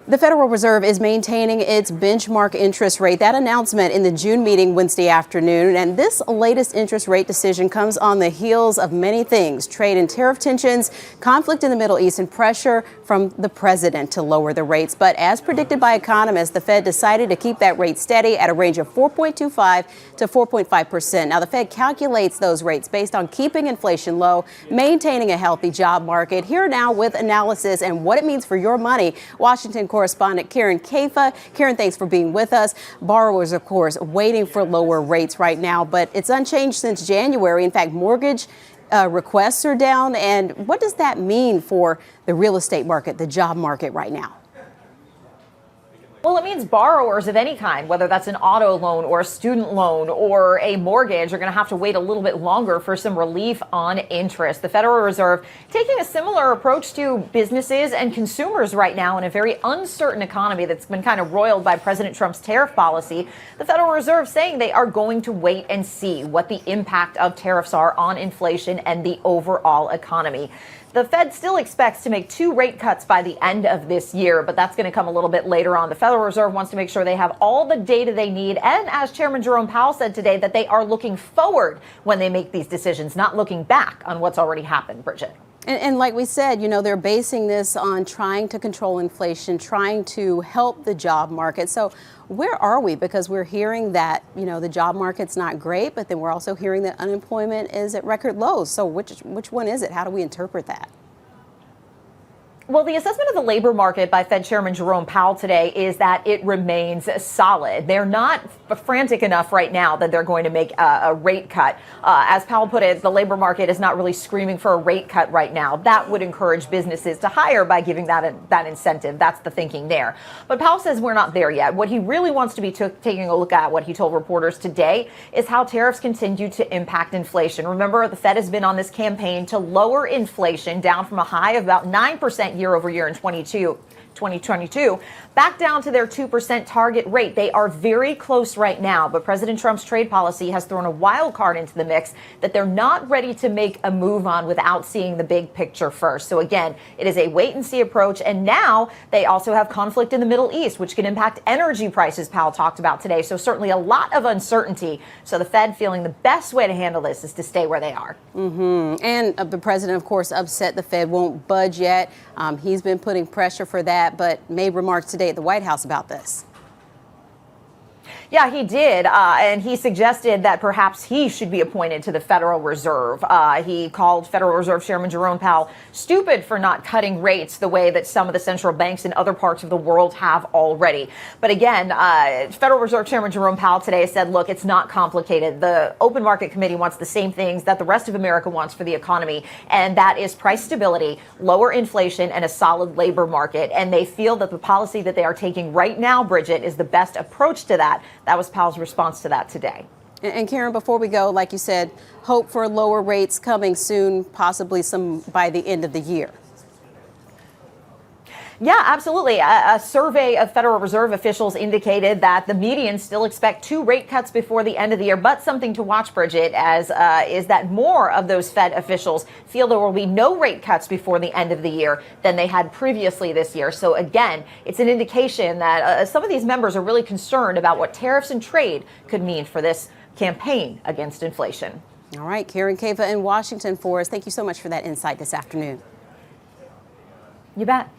The Federal Reserve is maintaining its benchmark interest rate. That announcement in the June meeting Wednesday afternoon. And this latest interest rate decision comes on the heels of many things: trade and tariff tensions, conflict in the Middle East, and pressure from the president to lower the rates. But as predicted by economists, the Fed decided to keep that rate steady at a range of 4.25 to 4.5%. Now, the Fed calculates those rates based on keeping inflation low, maintaining a healthy job market. Here now with analysis and what it means for your money, Washington correspondent Karen Caifa. Karen, thanks for being with us. Borrowers, of course, waiting for lower rates right now, but it's unchanged since January. In fact, mortgage requests are down. And what does that mean for the real estate market, the job market right now? Well, it means borrowers of any kind, whether that's an auto loan or a student loan or a mortgage, are going to have to wait a little bit longer for some relief on interest. The Federal Reserve taking a similar approach to businesses and consumers right now in a very uncertain economy that's been kind of roiled by President Trump's tariff policy. The Federal Reserve saying they are going to wait and see what the impact of tariffs are on inflation and the overall economy. The Fed still expects to make 2 rate cuts by the end of this year, but that's going to come a little bit later on. The Federal Reserve wants to make sure they have all the data they need. And as Chairman Jerome Powell said today, that they are looking forward when they make these decisions, not looking back on what's already happened, Bridget. And like we said, you know, they're basing this on trying to control inflation, trying to help the job market. So where are we? Because we're hearing that, you know, the job market's not great, but then we're also hearing that unemployment is at record lows. So which one is it? How do we interpret that? Well, the assessment of the labor market by Fed Chairman Jerome Powell today is that it remains solid. They're not frantic enough right now that they're going to make a rate cut. As Powell put it, the labor market is not really screaming for a rate cut right now. That would encourage businesses to hire by giving that incentive. That's the thinking there. But Powell says we're not there yet. What he really wants to be taking a look at, what he told reporters today, is how tariffs continue to impact inflation. Remember, the Fed has been on this campaign to lower inflation down from a high of about 9% year over year in 2022, back down to their 2% target rate. They are very close right now, but President Trump's trade policy has thrown a wild card into the mix that they're not ready to make a move on without seeing the big picture first. So again, it is a wait and see approach. And now they also have conflict in the Middle East, which can impact energy prices, Powell talked about today. So certainly a lot of uncertainty. So the Fed feeling the best way to handle this is to stay where they are. And the president, of course, upset the Fed won't budge yet. He's been putting pressure for that, but made remarks today at the White House about this. Yeah, he did. And he suggested that perhaps he should be appointed to the Federal Reserve. He called Federal Reserve Chairman Jerome Powell stupid for not cutting rates the way that some of the central banks in other parts of the world have already. But again, Federal Reserve Chairman Jerome Powell today said, look, it's not complicated. The Open Market Committee wants the same things that the rest of America wants for the economy. And that is price stability, lower inflation, and a solid labor market. And they feel that the policy that they are taking right now, Bridget, is the best approach to that. That was Powell's response to that today. And Karen, before we go, like you said, hope for lower rates coming soon, possibly some by the end of the year. Yeah, absolutely. A survey of Federal Reserve officials indicated that the median still expect 2 rate cuts before the end of the year. But something to watch, Bridget, as is that more of those Fed officials feel there will be no rate cuts before the end of the year than they had previously this year. So again, it's an indication that some of these members are really concerned about what tariffs and trade could mean for this campaign against inflation. All right, Karen Caifa in Washington for us. Thank you so much for that insight this afternoon. You bet.